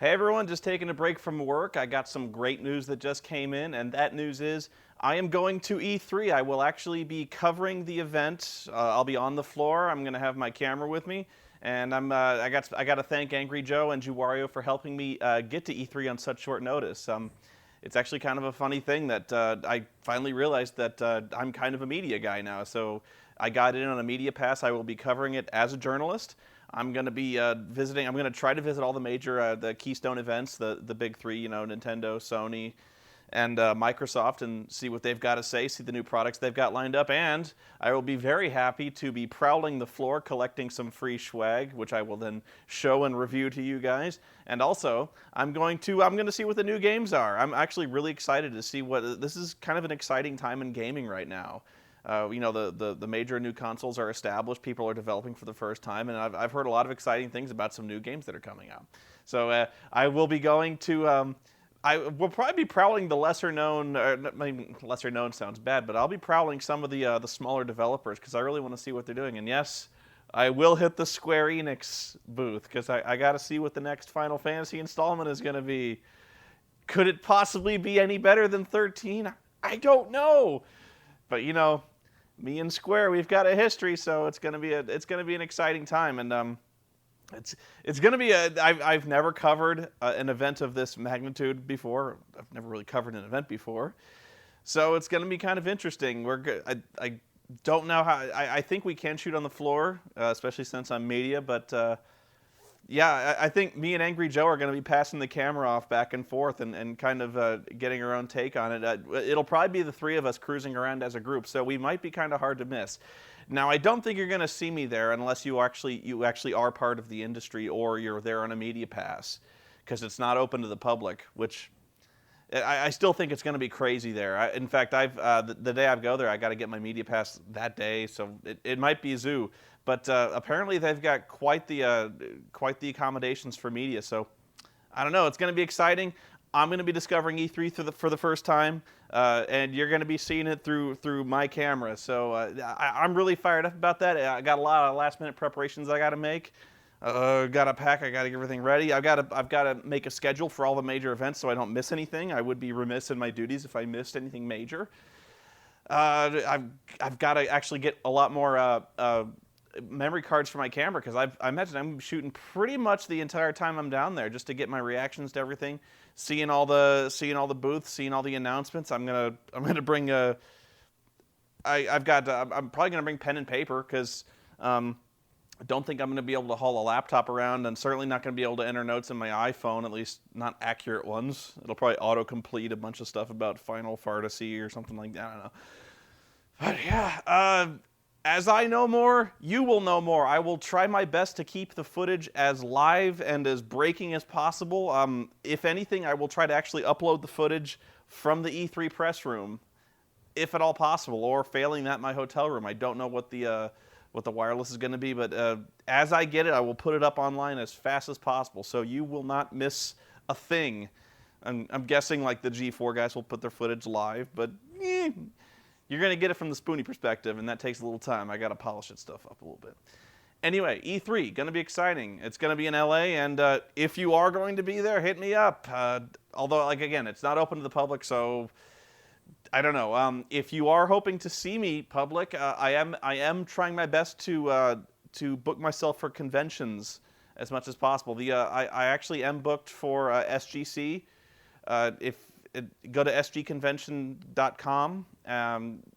Hey everyone, just taking a break from work. I got some great news that just came in, and that news is I am going to E3. I will actually be covering the event. I'll be on the floor. I'm going to have my camera with me, and I got to thank Angry Joe and Juwario for helping me get to E3 on such short notice. It's actually kind of a funny thing that I finally realized that I'm kind of a media guy now. So I got in on a media pass. I will be covering it as a journalist. I'm going to be visiting. I'm going to try to visit all the major, the Keystone events, the big three, Nintendo, Sony, and Microsoft, and see what they've got to say, see the new products they've got lined up. And I will be very happy to be prowling the floor, collecting some free swag, which I will then show and review to you guys. And also, I'm going to see what the new games are. I'm actually really excited to see what this is. Kind of an exciting time in gaming right now. The major new consoles are established. People are developing for the first time, and I've heard a lot of exciting things about some new games that are coming out. So I will be going to. I will probably be prowling the lesser known. Lesser known sounds bad, but I'll be prowling some of the smaller developers because I really want to see what they're doing. And yes, I will hit the Square Enix booth because I got to see what the next Final Fantasy installment is going to be. Could it possibly be any better than 13? I don't know, but me and Square, we've got a history, so it's gonna be an exciting time, and it's gonna be I've never covered an event of this magnitude before. I've never really covered an event before, so it's gonna be kind of interesting. I don't know how. I think we can shoot on the floor, especially since I'm media, but. Yeah, I think me and Angry Joe are going to be passing the camera off back and forth and kind of getting our own take on it. It'll probably be the three of us cruising around as a group, so we might be kind of hard to miss. Now, I don't think you're going to see me there unless you actually are part of the industry or you're there on a media pass, because it's not open to the public, which I still think it's going to be crazy there. In fact, the day I go there, I got to get my media pass that day, so it might be a zoo. But apparently they've got quite the accommodations for media. So I don't know. It's going to be exciting. I'm going to be discovering E3 for the first time, and you're going to be seeing it through my camera. So I'm really fired up about that. I got a lot of last minute preparations I got to make. Got to pack. I got to get everything ready. I've got to make a schedule for all the major events so I don't miss anything. I would be remiss in my duties if I missed anything major. I've got to actually get a lot more memory cards for my camera because I imagine I'm shooting pretty much the entire time I'm down there just to get my reactions to everything, seeing all the booths, seeing all the announcements. I'm gonna bring I'm probably gonna bring pen and paper because I don't think I'm gonna be able to haul a laptop around, and certainly not gonna be able to enter notes in my iPhone, at least not accurate ones. It'll probably autocomplete a bunch of stuff about Final Fantasy or something like that. I don't know. But yeah, as I know more, you will know more. I will try my best to keep the footage as live and as breaking as possible. If anything, I will try to actually upload the footage from the E3 press room, if at all possible, or failing that, my hotel room. I don't know what the wireless is going to be, but as I get it, I will put it up online as fast as possible, so you will not miss a thing. I'm guessing like the G4 guys will put their footage live, but you're going to get it from the Spoony perspective, and that takes a little time. I got to polish it stuff up a little bit. Anyway, E3, going to be exciting. It's going to be in LA, and if you are going to be there, hit me up. Although, again, it's not open to the public, so I don't know. If you are hoping to see me public, I am trying my best to book myself for conventions as much as possible. I actually am booked for SGC. Go to sgconvention.com.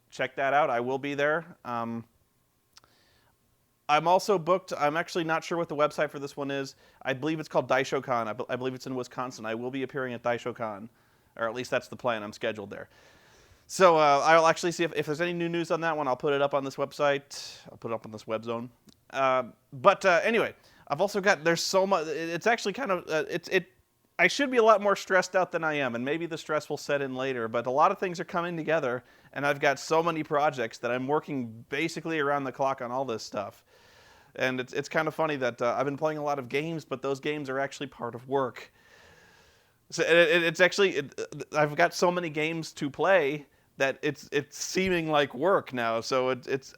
Check that out. I will be there. I'm also booked. I'm actually not sure what the website for this one is. I believe it's called DaishoCon. I believe it's in Wisconsin. I will be appearing at DaishoCon, or at least that's the plan. I'm scheduled there. So I'll actually see if there's any new news on that one. I'll put it up on this website. I'll put it up on this web zone. But anyway, I've also got, there's so much. It's actually kind of I should be a lot more stressed out than I am, and maybe the stress will set in later, but a lot of things are coming together, and I've got so many projects that I'm working basically around the clock on all this stuff. And it's kind of funny that I've been playing a lot of games, but those games are actually part of work. So it's actually, I've got so many games to play that it's seeming like work now. So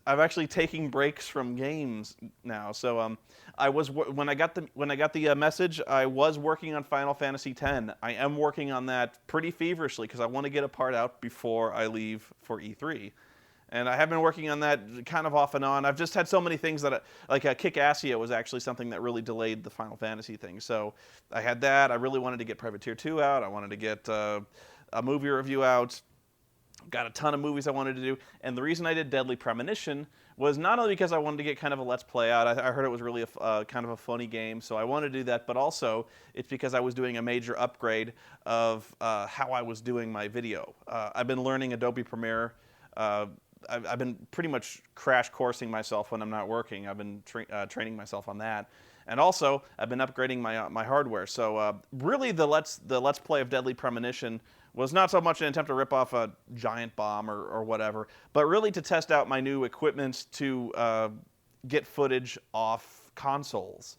I'm actually taking breaks from games now. So when I got the message, I was working on Final Fantasy X. I am working on that pretty feverishly because I want to get a part out before I leave for E3. And I have been working on that kind of off and on. I've just had so many things that, Kick-Assia was actually something that really delayed the Final Fantasy thing. So I had that. I really wanted to get Privateer 2 out. I wanted to get a movie review out. Got a ton of movies I wanted to do. And the reason I did Deadly Premonition was not only because I wanted to get kind of a Let's Play out. I heard it was really kind of a funny game, so I wanted to do that. But also, it's because I was doing a major upgrade of how I was doing my video. I've been learning Adobe Premiere. I've been pretty much crash coursing myself when I'm not working. I've been training myself on that, and also I've been upgrading my hardware. So really, the Let's Play of Deadly Premonition was not so much an attempt to rip off a giant bomb or whatever, but really to test out my new equipment to get footage off consoles.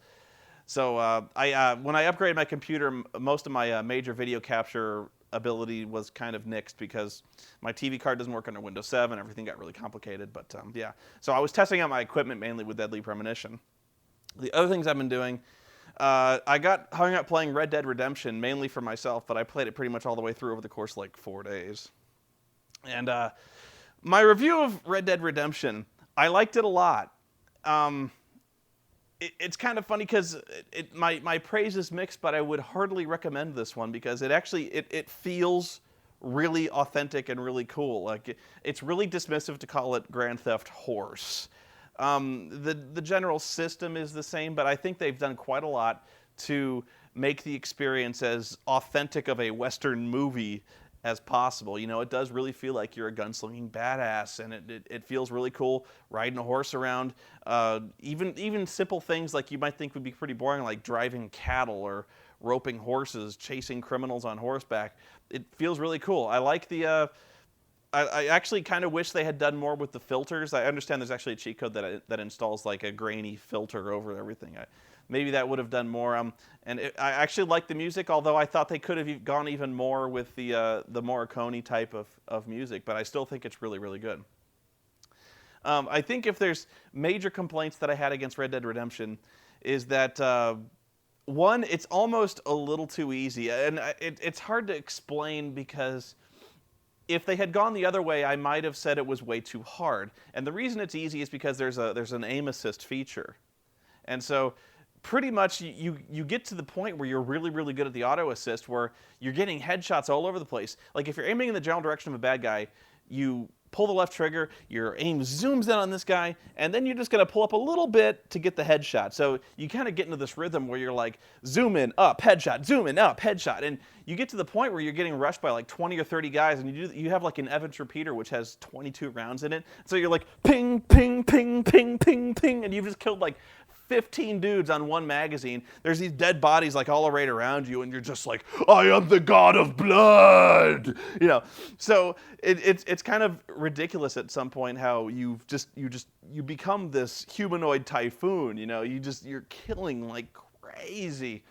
So when I upgraded my computer, most of my major video capture ability was kind of nixed because my TV card doesn't work under Windows 7. Everything got really complicated, but yeah. So I was testing out my equipment mainly with Deadly Premonition. The other things I've been doing, I got hung up playing Red Dead Redemption mainly for myself, but I played it pretty much all the way through over the course of like 4 days. And my review of Red Dead Redemption, I liked it a lot. It's kind of funny because my praise is mixed, but I would hardly recommend this one because it feels really authentic and really cool. Like it's really dismissive to call it Grand Theft Horse. The general system is the same, but I think they've done quite a lot to make the experience as authentic of a Western movie as possible. You know, it does really feel like you're a gunslinging badass, and it feels really cool riding a horse around. Even simple things like you might think would be pretty boring, like driving cattle or roping horses, chasing criminals on horseback. It feels really cool. I like the. I actually kind of wish they had done more with the filters. I understand there's actually a cheat code that installs like a grainy filter over everything. Maybe that would have done more. I actually like the music, although I thought they could have gone even more with the Morricone type of music. But I still think it's really, really good. I think if there's major complaints that I had against Red Dead Redemption, is that one, it's almost a little too easy, and it's hard to explain because if they had gone the other way, I might have said it was way too hard. And the reason it's easy is because there's an aim assist feature, and so pretty much you get to the point where you're really, really good at the auto assist, where you're getting headshots all over the place. Like if you're aiming in the general direction of a bad guy, you pull the left trigger, your aim zooms in on this guy, and then you're just going to pull up a little bit to get the headshot. So you kind of get into this rhythm where you're like, zoom in, up, headshot, zoom in, up, headshot. And you get to the point where you're getting rushed by like 20 or 30 guys, and you have like an Evans repeater which has 22 rounds in it. So you're like, ping, ping, ping, ping, ping, ping, and you've just killed like 15 dudes on one magazine. There's these dead bodies like all right around you, and you're just like, I am the god of blood, you know. So it's kind of ridiculous at some point how you become this humanoid typhoon, you know. You're killing like crazy,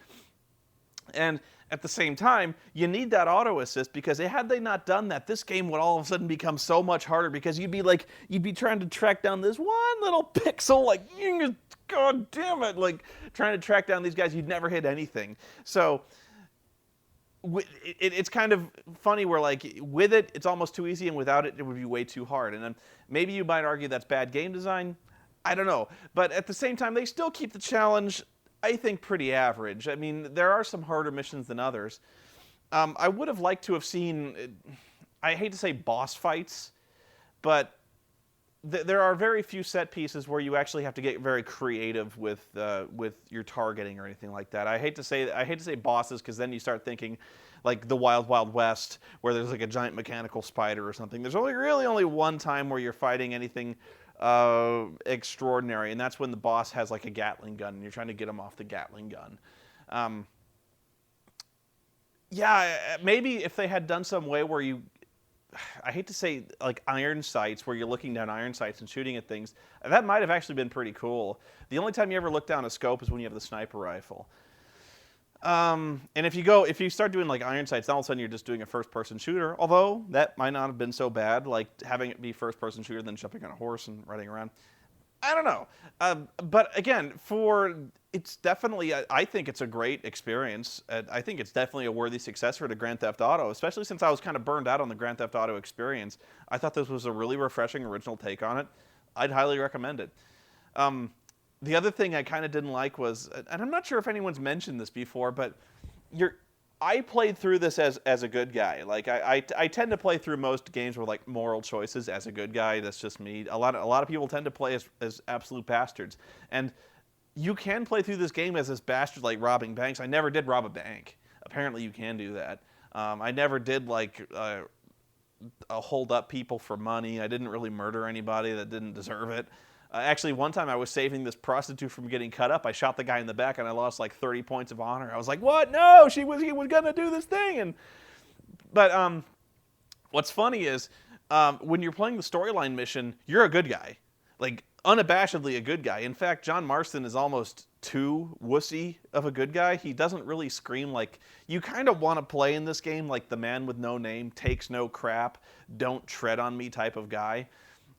and at the same time, you need that auto assist because had they not done that, this game would all of a sudden become so much harder because you'd be trying to track down this one little pixel, like, God damn it, like trying to track down these guys. You'd never hit anything. So it's kind of funny where like with it, it's almost too easy, and without it, it would be way too hard. And then maybe you might argue that's bad game design. I don't know. But at the same time, they still keep the challenge, I think, pretty average. I mean, there are some harder missions than others. I would have liked to have seen, I hate to say boss fights, but there are very few set pieces where you actually have to get very creative with your targeting or anything like that. I hate to say bosses because then you start thinking like the Wild Wild West where there's like a giant mechanical spider or something. There's really only one time where you're fighting anything extraordinary, and that's when the boss has like a Gatling gun and you're trying to get him off the Gatling gun. Yeah, maybe if they had done some way where I hate to say like iron sights, where you're looking down iron sights and shooting at things, that might have actually been pretty cool. The only time you ever look down a scope is when you have the sniper rifle. And if you start doing like Iron Sights, then all of a sudden you're just doing a first-person shooter. Although that might not have been so bad, like having it be first-person shooter, then jumping on a horse and riding around. I don't know. But again, it's definitely, I think it's a great experience. I think it's definitely a worthy successor to Grand Theft Auto, especially since I was kind of burned out on the Grand Theft Auto experience. I thought this was a really refreshing original take on it. I'd highly recommend it. The other thing I kind of didn't like was, and I'm not sure if anyone's mentioned this before, but I played through this as a good guy. Like I tend to play through most games with like moral choices as a good guy. That's just me. A lot of people tend to play as absolute bastards, and you can play through this game as this bastard, like robbing banks. I never did rob a bank. Apparently, you can do that. I never did like hold up people for money. I didn't really murder anybody that didn't deserve it. Actually, one time I was saving this prostitute from getting cut up. I shot the guy in the back, and I lost like 30 points of honor. I was like, "What? No, he was gonna do this thing." But what's funny is when you're playing the storyline mission, you're a good guy, like unabashedly a good guy. In fact, John Marston is almost too wussy of a good guy. He doesn't really scream like you kind of want to play in this game, like the man with no name, takes no crap, don't tread on me type of guy.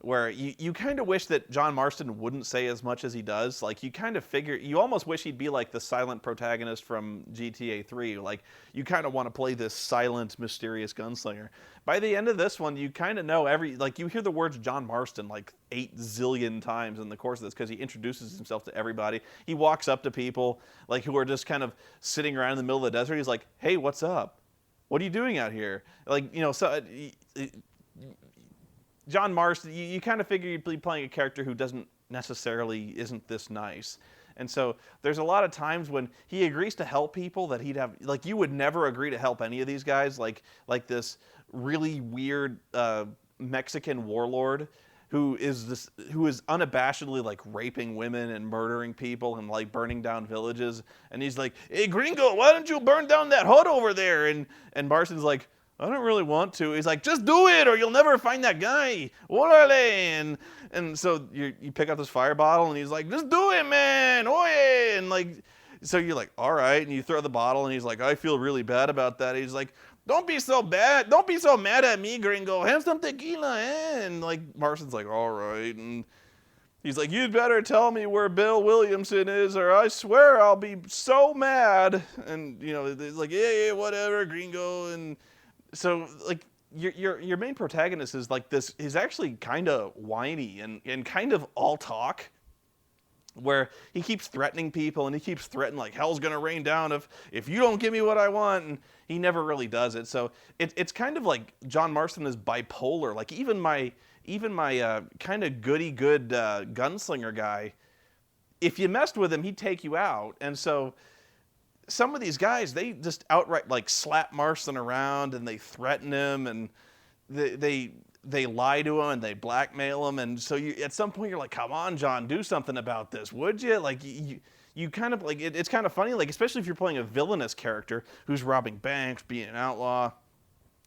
Where you kind of wish that John Marston wouldn't say as much as he does. Like, you kind of figure, you almost wish he'd be like the silent protagonist from GTA 3. Like, you kind of want to play this silent, mysterious gunslinger. By the end of this one, you kind of know like, you hear the words John Marston like 8 zillion times in the course of this because he introduces himself to everybody. He walks up to people, like, who are just kind of sitting around in the middle of the desert. He's like, "Hey, what's up? What are you doing out here?" Like, so... John Marston, you kind of figure you'd be playing a character who isn't this nice. And so there's a lot of times when he agrees to help people that he'd have, like, you would never agree to help any of these guys, like this really weird Mexican warlord who is unabashedly like raping women and murdering people and like burning down villages. And he's like, "Hey, gringo, why don't you burn down that hut over there?" And Marston's like, "I don't really want to." He's like, "Just do it or you'll never find that guy. Orale." And so you pick up this fire bottle and he's like, "Just do it, man. Oye." And like, so you're like, "All right." And you throw the bottle and he's like, "I feel really bad about that." He's like, "Don't be so bad. Don't be so mad at me, gringo. Have some tequila." And like, Marston's like, "All right." And he's like, "You'd better tell me where Bill Williamson is or I swear I'll be so mad." And, it's like, yeah, whatever, gringo. And so, like, your main protagonist is like this. He's actually kind of whiny and kind of all talk, where he keeps threatening people and he keeps threatening like hell's gonna rain down if you don't give me what I want, and he never really does it. So it's kind of like John Marston is bipolar. Like even my kind of goody good gunslinger guy, if you messed with him, he'd take you out. And so some of these guys, they just outright like slap Marston around and they threaten him and they lie to him and they blackmail him. And so at some point you're like, "Come on, John, do something about this, would you?" Like you kind of like it's kind of funny, like especially if you're playing a villainous character who's robbing banks, being an outlaw.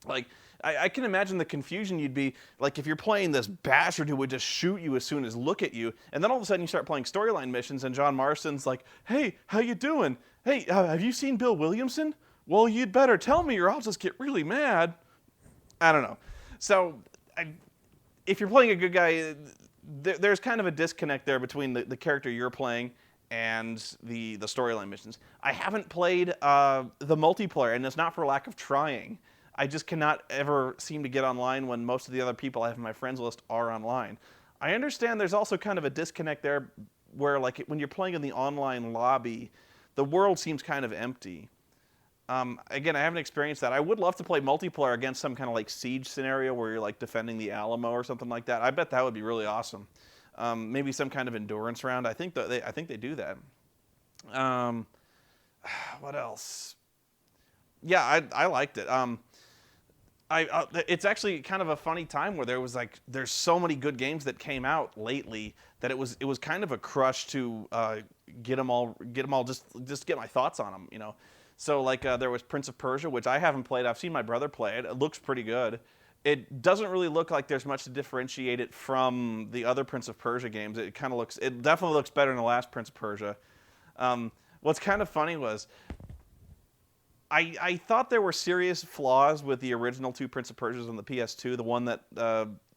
Like I can imagine the confusion you'd be like if you're playing this bastard who would just shoot you as soon as look at you, and then all of a sudden you start playing storyline missions and John Marston's like, "Hey, how you doing? Hey, have you seen Bill Williamson? Well, you'd better tell me or I'll just get really mad." I don't know. So if you're playing a good guy, there's kind of a disconnect there between the character you're playing and the storyline missions. I haven't played the multiplayer, and it's not for lack of trying. I just cannot ever seem to get online when most of the other people I have in my friends list are online. I understand there's also kind of a disconnect there where like when you're playing in the online lobby, the world seems kind of empty. Again, I haven't experienced that. I would love to play multiplayer against some kind of like siege scenario where you're like defending the Alamo or something like that. I bet that would be really awesome. Maybe some kind of endurance round. I think they do that. What else? Yeah, I liked it. It's actually kind of a funny time where there's so many good games that came out lately that it was kind of a crush to get them all just get my thoughts on them. So like there was Prince of Persia, which I haven't played. I've seen my brother play it. It looks pretty good. It doesn't really look like there's much to differentiate it from the other Prince of Persia games. It definitely looks better than the last Prince of Persia. What's kind of funny was I thought there were serious flaws with the original two Prince of Persias on the PS2,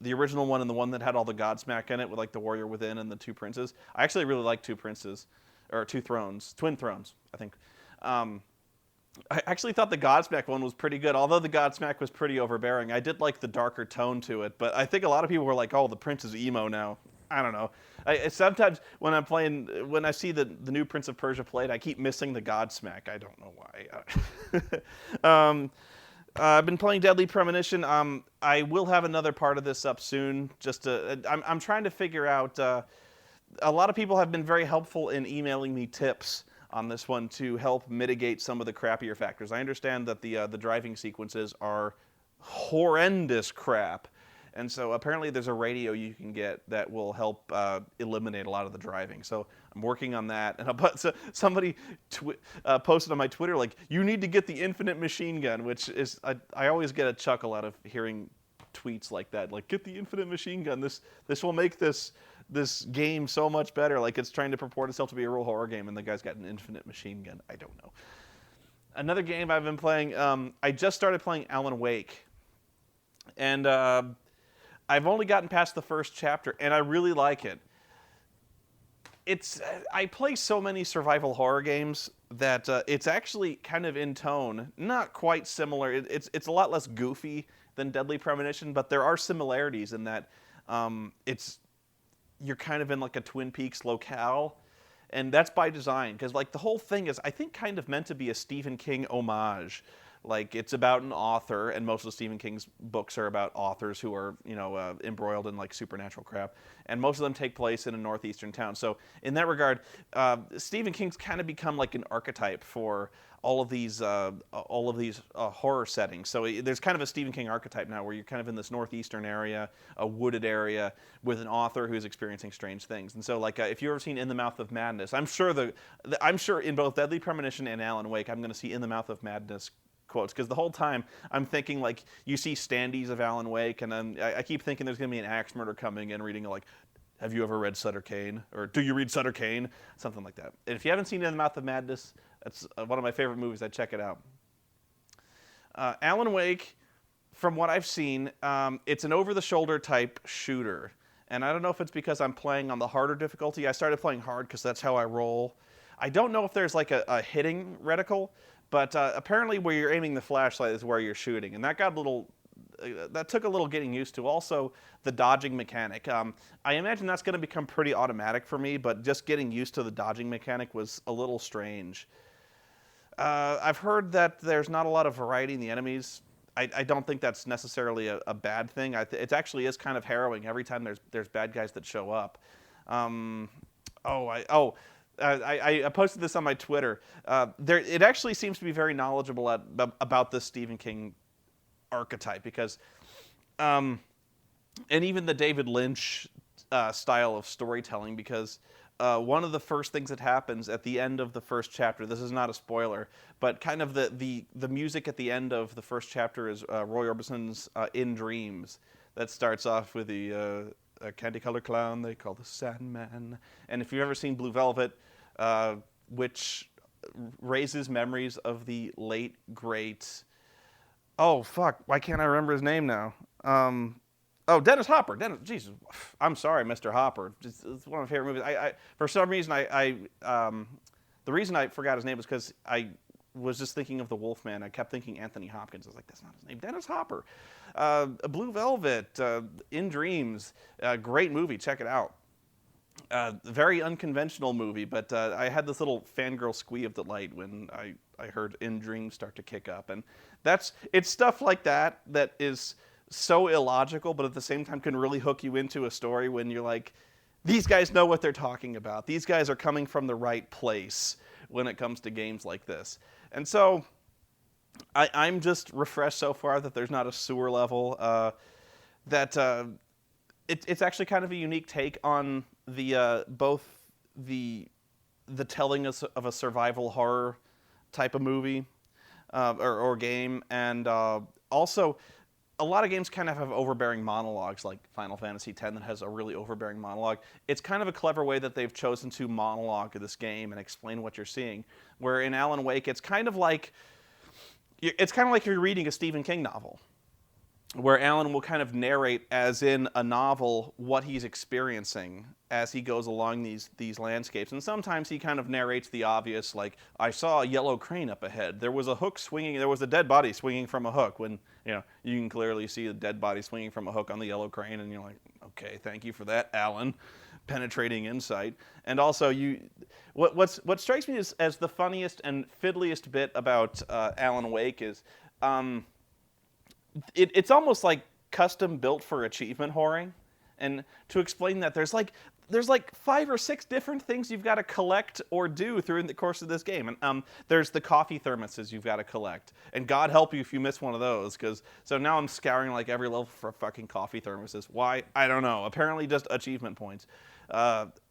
the original one and the one that had all the Godsmack in it with like the Warrior Within and the two princes. I actually really like Two Princes, or Two Thrones, Twin Thrones, I think. I actually thought the Godsmack one was pretty good, although the Godsmack was pretty overbearing. I did like the darker tone to it, but I think a lot of people were like, "Oh, the Prince is emo now." I don't know. Sometimes when I'm playing, when I see the new Prince of Persia played, I keep missing the Godsmack. I don't know why. I've been playing Deadly Premonition. I will have another part of this up soon. I'm trying to figure out. A lot of people have been very helpful in emailing me tips on this one to help mitigate some of the crappier factors. I understand that the driving sequences are horrendous crap, and so apparently there's a radio you can get that will help eliminate a lot of the driving. So I'm working on that. And somebody posted on my Twitter like, "You need to get the infinite machine gun," which is I always get a chuckle out of hearing tweets like that. Like, get the infinite machine gun. This will make this game so much better. Like it's trying to purport itself to be a real horror game, and the guy's got an infinite machine gun. I don't know. Another game I've been playing, I just started playing Alan Wake, and I've only gotten past the first chapter, and I really like it. I play so many survival horror games that it's actually kind of in tone, not quite similar. It's a lot less goofy than Deadly Premonition, but there are similarities in that you're kind of in like a Twin Peaks locale, and that's by design, because like the whole thing is, I think, kind of meant to be a Stephen King homage. Like it's about an author, and most of Stephen King's books are about authors who are, embroiled in like supernatural crap, and most of them take place in a northeastern town. So in that regard, Stephen King's kind of become like an archetype for all of these horror settings. So there's kind of a Stephen King archetype now, where you're kind of in this northeastern area, a wooded area, with an author who's experiencing strange things. And so, like, if you've ever seen In the Mouth of Madness, I'm sure in both Deadly Premonition and Alan Wake, I'm going to see In the Mouth of Madness quotes, because the whole time I'm thinking, like, you see standees of Alan Wake, and then I keep thinking there's going to be an axe murder coming in, reading like, "Have you ever read Sutter Kane?" or "Do you read Sutter Kane?" Something like that. And if you haven't seen In the Mouth of Madness, that's one of my favorite movies. I'd check it out. Alan Wake, from what I've seen, it's an over-the-shoulder type shooter. And I don't know if it's because I'm playing on the harder difficulty. I started playing hard because that's how I roll. I don't know if there's like a hitting reticle, but apparently where you're aiming the flashlight is where you're shooting. And that that took a little getting used to. Also, the dodging mechanic. I imagine that's going to become pretty automatic for me, but just getting used to the dodging mechanic was a little strange. I've heard that there's not a lot of variety in the enemies. I don't think that's necessarily a bad thing. It actually is kind of harrowing every time there's bad guys that show up. I posted this on my Twitter. It actually seems to be very knowledgeable about the Stephen King archetype, because, and even the David Lynch style of storytelling, because one of the first things that happens at the end of the first chapter, this is not a spoiler, but kind of the music at the end of the first chapter is Roy Orbison's In Dreams, that starts off with the candy-colored clown they call the Sandman. And if you've ever seen Blue Velvet, which raises memories of the late, great... Oh, fuck, why can't I remember his name now? Dennis Hopper. Jesus, I'm sorry, Mr. Hopper. It's one of my favorite movies. For some reason, the reason I forgot his name was because I was just thinking of The Wolfman. I kept thinking Anthony Hopkins. I was like, that's not his name. Dennis Hopper. Blue Velvet, In Dreams, great movie. Check it out. Very unconventional movie, but I had this little fangirl squee of delight when I heard In Dreams start to kick up. And it's stuff like that is so illogical, but at the same time can really hook you into a story when you're like, these guys know what they're talking about. These guys are coming from the right place when it comes to games like this. And so I'm just refreshed so far that there's not a sewer level. It's actually kind of a unique take on both the telling of a survival horror type of movie or game, and also a lot of games kind of have overbearing monologues, like Final Fantasy X that has a really overbearing monologue. It's kind of a clever way that they've chosen to monologue this game and explain what you're seeing. Where in Alan Wake, it's kind of like It's kind of like you're reading a Stephen King novel, where Alan will kind of narrate, as in a novel, what he's experiencing as he goes along these landscapes. And sometimes he kind of narrates the obvious, like, I saw a yellow crane up ahead. There was a hook swinging. There was a dead body swinging from a hook. When you can clearly see a dead body swinging from a hook on the yellow crane, and you're like, okay, thank you for that, Alan. Penetrating insight. And also, what strikes me as the funniest and fiddliest bit about Alan Wake is. It's almost like custom built for achievement whoring. And to explain that, there's like 5 or 6 different things you've got to collect or do through the course of this game. And there's the coffee thermoses you've got to collect. And God help you if you miss one of those, so now I'm scouring like every level for fucking coffee thermoses. Why? I don't know. Apparently just achievement points.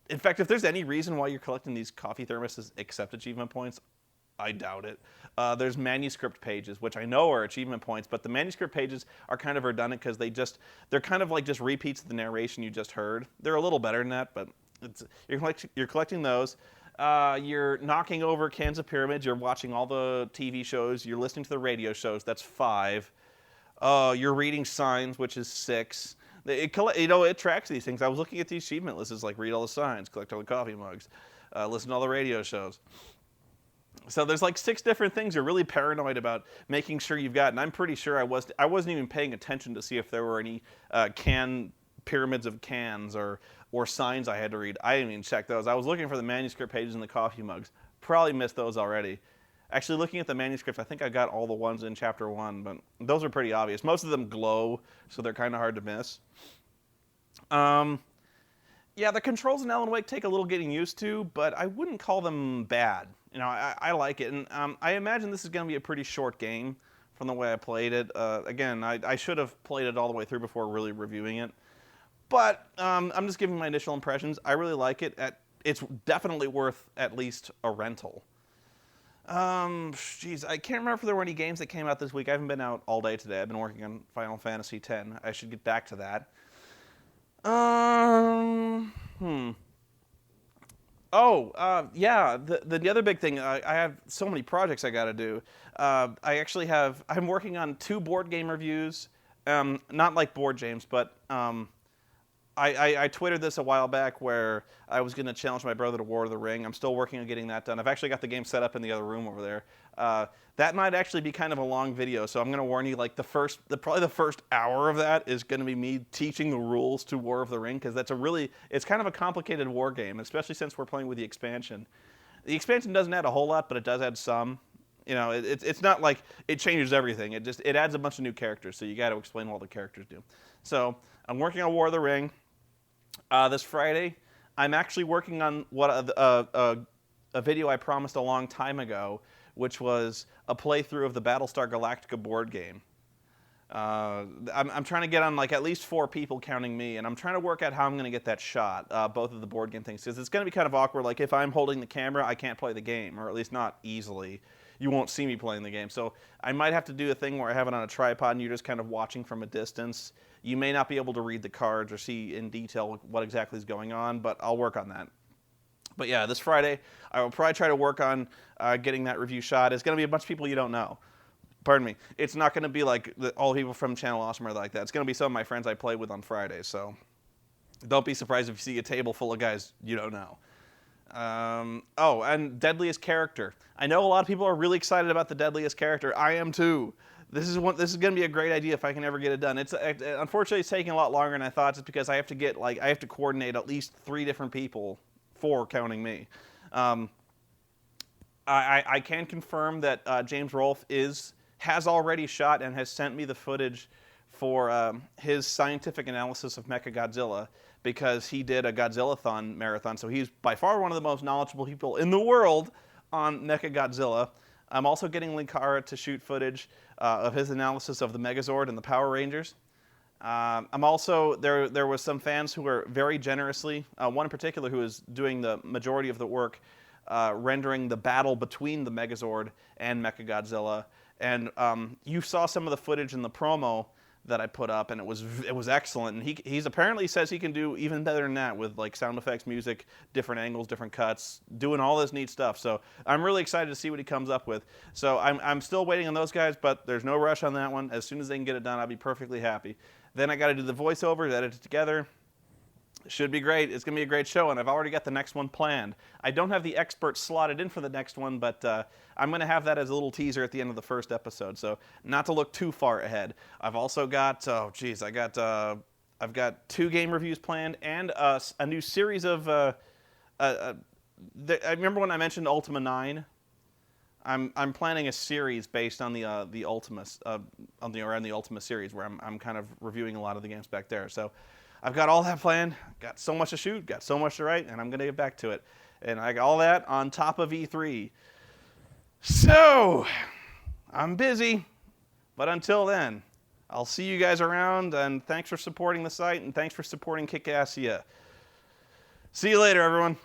In fact, if there's any reason why you're collecting these coffee thermoses except achievement points, I doubt it. There's manuscript pages, which I know are achievement points, but the manuscript pages are kind of redundant because they're kind of like just repeats of the narration you just heard. They're a little better than that, but you're collecting those. You're knocking over cans of pyramids. You're watching all the TV shows. You're listening to the radio shows. That's 5. You're reading signs, which is 6. It tracks these things. I was looking at these achievement lists, like read all the signs, collect all the coffee mugs, listen to all the radio shows. So there's like 6 different things you're really paranoid about making sure you've got, and I'm pretty sure I wasn't even paying attention to see if there were any pyramids of cans or signs I had to read. I didn't even check those. I was looking for the manuscript pages and the coffee mugs. Probably missed those already. Actually, looking at the manuscripts, I think I got all the ones in Chapter 1, but those are pretty obvious. Most of them glow, so they're kind of hard to miss. Yeah, the controls in Alan Wake take a little getting used to, but I wouldn't call them bad. I like it, and I imagine this is going to be a pretty short game from the way I played it. Again, I should have played it all the way through before really reviewing it. But I'm just giving my initial impressions. I really like it. It's definitely worth at least a rental. Geez, I can't remember if there were any games that came out this week. I haven't been out all day today. I've been working on Final Fantasy X. I should get back to that. Yeah, the other big thing, I have so many projects I got to do. I'm working on 2 board game reviews, not like board games, but I tweeted this a while back where I was going to challenge my brother to War of the Ring. I'm still working on getting that done. I've actually got the game set up in the other room over there. That might actually be kind of a long video, so I'm going to warn you, like probably the first hour of that is going to be me teaching the rules to War of the Ring, because it's kind of a complicated war game, especially since we're playing with the expansion. The expansion doesn't add a whole lot, but it does add some. It's not like it changes everything. It adds a bunch of new characters, so you got to explain what all the characters do. So I'm working on War of the Ring. This Friday, I'm actually working on a video I promised a long time ago, which was a playthrough of the Battlestar Galactica board game. I'm trying to get on like at least 4 people, counting me, and I'm trying to work out how I'm going to get that shot, both of the board game things, because it's going to be kind of awkward. Like if I'm holding the camera, I can't play the game, or at least not easily. You won't see me playing the game. So I might have to do a thing where I have it on a tripod and you're just kind of watching from a distance. You may not be able to read the cards or see in detail what exactly is going on, but I'll work on that. But yeah, this Friday, I will probably try to work on getting that review shot. It's going to be a bunch of people you don't know. Pardon me. It's not going to be like all the people from Channel Awesome or like that. It's going to be some of my friends I play with on Fridays. So don't be surprised if you see a table full of guys you don't know. And Deadliest Character. I know a lot of people are really excited about the Deadliest Character. I am too. This is going to be a great idea if I can ever get it done. Unfortunately, it's taking a lot longer than I thought, just because I have to coordinate at least 3 different people, 4 counting me. I can confirm that James Rolfe has already shot and has sent me the footage for his scientific analysis of Mechagodzilla, because he did a Godzilla-thon marathon, so he's by far one of the most knowledgeable people in the world on Mechagodzilla. I'm also getting Linkara to shoot footage of his analysis of the Megazord and the Power Rangers. I'm also, there was some fans who were very generously, one in particular who is doing the majority of the work, rendering the battle between the Megazord and Mechagodzilla. And you saw some of the footage in the promo, that I put up, and it was excellent. And he's apparently says he can do even better than that with like sound effects, music, different angles, different cuts, doing all this neat stuff. So I'm really excited to see what he comes up with. So I'm still waiting on those guys, but there's no rush on that one. As soon as they can get it done, I'll be perfectly happy. Then I got to do the voiceovers, edit it together. Should be great. It's going to be a great show, and I've already got the next one planned. I don't have the expert slotted in for the next one, but I'm going to have that as a little teaser at the end of the first episode, so not to look too far ahead. I've also got, I've got 2 game reviews planned and a new series of, I remember when I mentioned Ultima 9? I'm planning a series based on the Ultima, around the Ultima series, where I'm kind of reviewing a lot of the games back there. So I've got all that planned, got so much to shoot, got so much to write, and I'm going to get back to it. And I got all that on top of E3. So, I'm busy, but until then, I'll see you guys around, and thanks for supporting the site, and thanks for supporting Kick-Ass. See you later, everyone.